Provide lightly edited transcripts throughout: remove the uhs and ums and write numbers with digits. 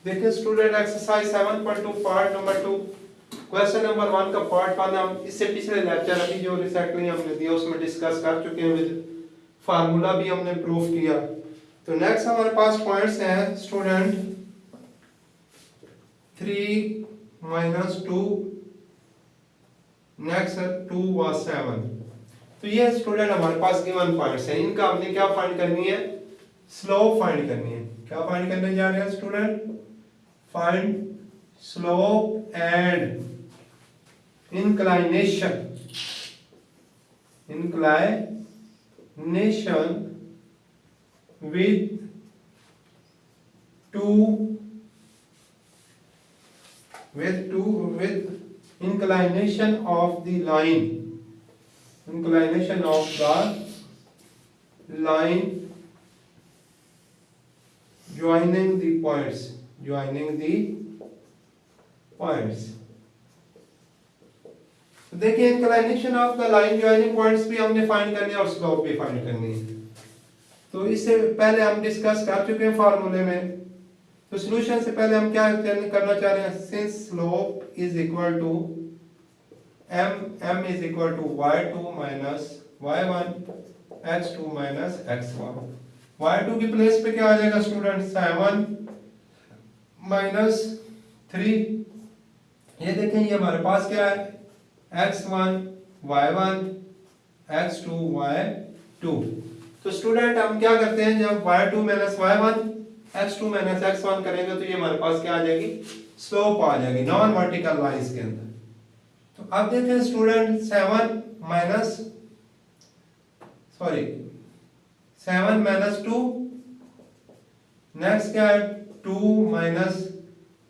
देखिए student exercise 7.2 part number 2 question number 1 का part 1 हम इससे पिछले लेक्चर अभी जो रिसेंटली हमने दिया उसमें डिस्कस कर चुके हैं, विद फार्मूला भी हमने प्रूफ किया। तो नेक्स्ट हमारे पास पॉइंट्स हैं स्टूडेंट 3 - 2 नेक्स्ट 2 व 7। तो ये स्टूडेंट हमारे पास गिवन पॉइंट्स हैं, इनका हमने क्या फाइंड करनी है, स्लोप फाइंड करनी है। क्या फाइंड करने जा रहे हैं student, find slope and inclination with inclination of the line joining the points तो देखिए inclination of the line joining points भी हमने फाइंड करनी है और स्लोप भी फाइंड करनी है। तो इससे पहले हम डिस्कस कर चुके हैं फार्मूले में। तो सॉल्यूशन से पहले हम क्या करना चाह रहे हैं, since slope is equal to m is equal to y2 minus y1 x2 minus x1। y2 की प्लेस पे क्या आ जाएगा स्टूडेंट, 7 - 3। ये देखें ये हमारे पास क्या है, x1 y1 x2 y2। तो स्टूडेंट हम क्या करते हैं, जब y2 minus y1 x2 minus x1 करेंगे तो ये हमारे पास क्या आ जाएगी, स्लोप आ जाएगी नॉन वर्टिकल लाइंस के अंदर। तो अब देखें स्टूडेंट 7 - 2 नेक्स्ट क्या है 2 -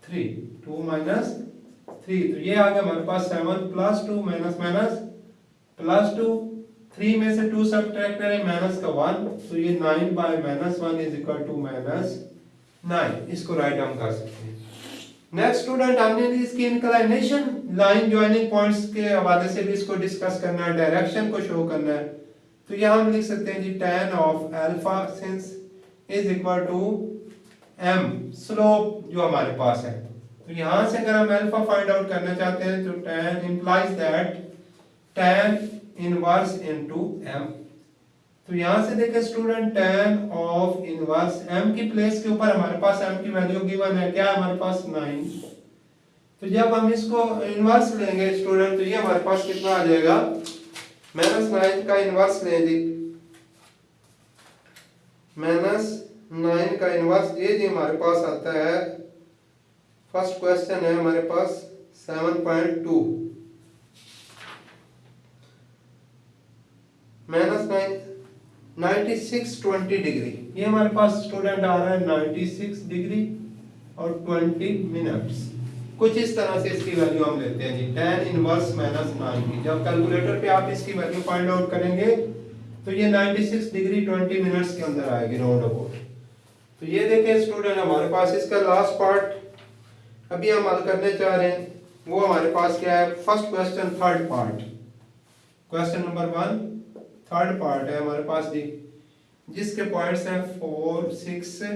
3 तो ये आ गया हमारे पास 7 + 2 +2 3 में से 2 सब्ट्रैक्ट करें माइनस का 1 तो ये 9/-1 इज इक्वल टू -9। इसको राइट हम कर सकते हैं। नेक्स्ट स्टूडेंट हमने इसकी इंक्लाइनेशन लाइन जॉइनिंग पॉइंट्स के हवाले से भी इसको डिस्कस करना है, डायरेक्शन को शो करना है। तो यहाँ हम लिख सकते हैं जी tan of alpha since is equal to m slope जो हमारे पास है। तो यहाँ से अगर हम अल्फा फाइंड आउट करना चाहते हैं तो tan implies that tan inverse into m। तो यहाँ से देखें student tan of inverse m की प्लेस के ऊपर हमारे पास m की वैल्यू गिवन है, क्या है हमारे पास 9। तो जब हम इसको इनवर्स लेंगे स्टूडेंट तो ये हमारे पास कितना आ जाएगा, -9 का इनवर्स लें जी, -9 का इनवर्स ये जी हमारे पास आता है, फर्स्ट क्वेश्चन है हमारे पास 7.2 -9 96 डिग्री, ये हमारे पास स्टूडेंट आ रहा है 96 डिग्री और 20 मिनट्स। कुछ इस तरह से इसकी वैल्यू हम लेते हैं जी, tan इनवर्स -9 की। जब कैलकुलेटर पे आप इसकी वैल्यू फाइंड आउट करेंगे तो ये 96 डिग्री 20 मिनट्स के अंदर आएगी राउंड अबाउट। तो ये देखें स्टूडेंट हमारे पास इसका लास्ट पार्ट अभी हम हल करने चाह रहे हैं, वो हमारे पास क्या है, first question third part, question number 1 third part है हमारे पास जी, जिसके पॉइंट्स हैं 4 6,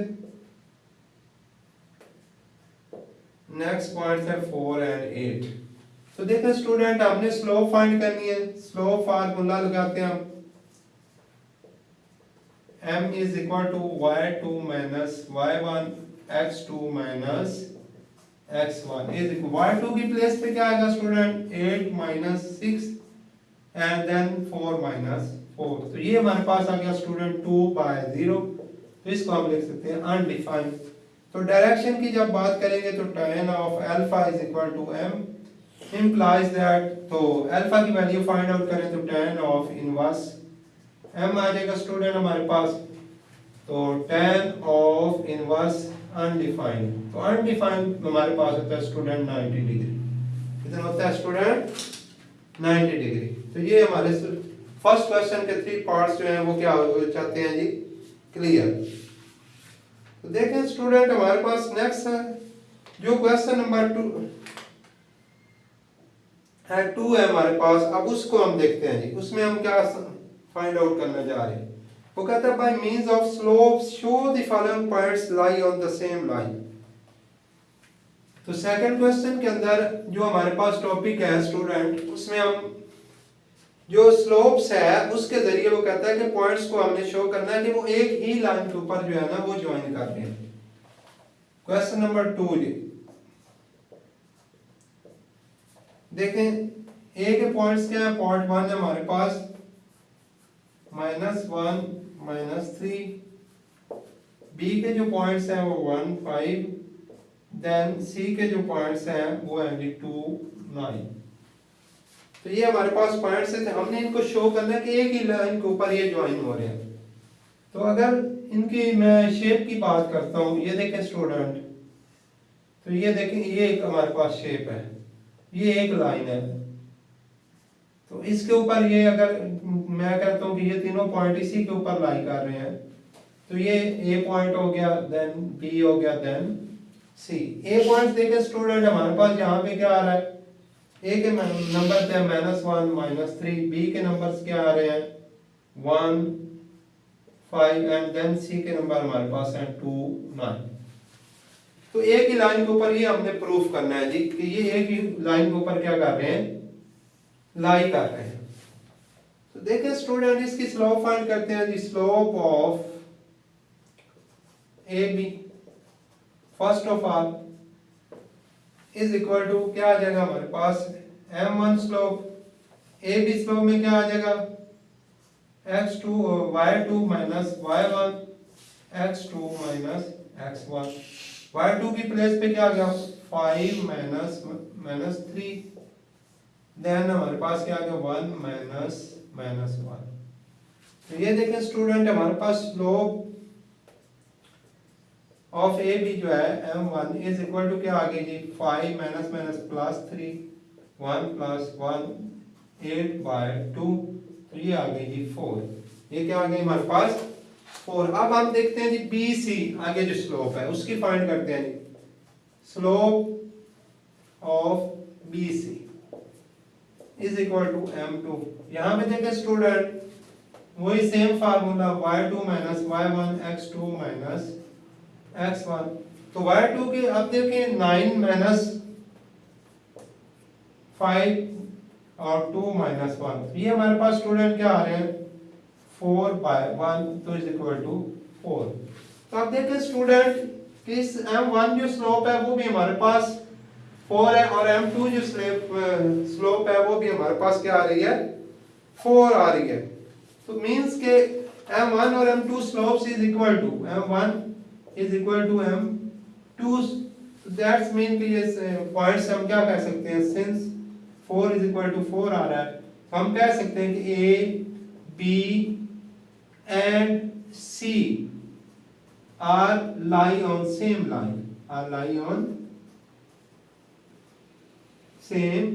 नेक्स्ट पॉइंट्स है 4 और 8। तो देखें स्टूडेंट हमने स्लोप फाइंड करनी है, स्लोप फार्मूला लगाते हैं हम, m is equal to y2 minus y1 x2 minus x1 is equal y2 की प्लेस पे क्या आएगा स्टूडेंट, 8 - 6 एंड देन 4 - 4। तो ये हमारे पास आ गया स्टूडेंट 2/0। तो इसको हम लिख सकते हैं अनडिफाइंड। तो डायरेक्शन की जब बात करेंगे तो tan of alpha is equal to m implies that, तो अल्फा की वैल्यू फाइंड आउट करें तो tan ऑफ इनवर्स m आ जाएगा स्टूडेंट हमारे पास। तो tan ऑफ इनवर्स अनडिफाइंड, तो अनडिफाइंड हमारे पास होता है स्टूडेंट 90 डिग्री। कितना होता है स्टूडेंट, 90 डिग्री। तो ये हमारे फर्स्ट क्वेश्चन के 3 पार्ट्स जो हैं वो क्या चाहते हैं जी, क्लियर। तो देखें स्टूडेंट हमारे पास नेक्स्ट है जो क्वेश्चन नंबर 2 है हमारे पास। अब उसको हम देखते हैं जी, उसमें हम क्या फाइंड आउट करने जा रहे हैं। वो कहता है by means of slope show the following points lie on the same line. तो सेकंड क्वेश्चन के अंदर जो हमारे पास टॉपिक है स्टूडेंट, उसमें हम जो स्लोप्स है उसके जरिए वो कहता है कि पॉइंट्स को हमने शो करना है कि वो एक ही लाइन के ऊपर जो है ना वो ज्वाइन कर रहे हैं। क्वेश्चन नंबर 2 जी देखें, ए के पॉइंट्स क्या है, पॉइंट 1 है हमारे पास -1 -3, बी के जो पॉइंट्स हैं वो 1 5, देन सी के जो पॉइंट्स हैं वो है जी 2 9। तो ये हमारे पास पॉइंट्स हैं, हमने इनको शो करना है कि एक ही लाइन के ऊपर ये ज्वाइन हो रहे हैं। तो अगर इनकी मैं शेप की बात करता हूँ, ये देखें स्टूडेंट, तो ये देखें ये एक हमारे पास शेप है, ये एक लाइन है। तो इसके ऊपर ये अगर मैं कहता हूँ कि ये तीनों पॉइंट इसी के ऊपर लाई कर रहे हैं, तो ये ए पॉइंट हो गया, देन बी हो गया, देन सी। ए पॉइंट देखें स्टूडेंट हमारे पास यहाँ पे क्या आ रहा है, ए के नंबर थे -1 -3, बी के नंबर्स क्या आ रहे हैं 1 5 एंड देन सी के नंबर हमारे पास हैं 2 9। तो एक ही लाइन के ऊपर ये हमने प्रूफ करना है जी कि ये एक ही लाइन के ऊपर क्या कर रहे हैं, लाई कर रहे हैं। तो देखिए स्टूडेंट इसकी स्लोप फाइंड करते हैं जी। Slope of A B first of all is equal to क्या आ जाएगा हमारे पास m1 slope, A B slope में क्या आ जाएगा x2 y2 minus y1 x2 minus x1। y2 की प्लेस पे क्या आ गया 5 minus 3, देन हमारे पास क्या आ गया 1 minus 1। तो ये देखें स्टूडेंट हमारे पास स्लोप ऑफ ए बी जो है m1 इज इक्वल टू क्या आ गई जी 5 minus +3 1 + 1 8/2, तो ये आ गई जी 4। ये क्या आ गई हमारे पास 4। अब हम देखते हैं जी बी सी आगे जो स्लोप है उसकी फाइंड करते हैं जी। Slope of B C is equal to m2। यहाँ पे देखें स्टूडेंट वही same formula y2 minus y1 x2 minus x1। तो y2 के अब देखें 9 minus 5 और 2 minus 1, ये हमारे पास स्टूडेंट क्या आ रहे हैं 4/1, तो इज इक्वल टू 4। तो अब देखें स्टूडेंट इस m1 जो स्लोप है वो भी हमारे पास 4 है और m2 जो स्लोप है वो भी हमारे पास क्या आ रही है 4 आ रही है। तो मींस के m1 और m2 slopes is equal to m1 is equal to m2। That's mean कि ये पॉइंट्स हम क्या कह सकते हैं, सिंस 4 इज इक्वल टू 4 आ रहा है, हम कह सकते हैं कि A, B and C are lie on same line, are lie on same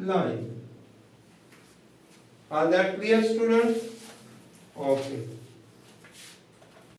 line. Are that clear, students? Okay.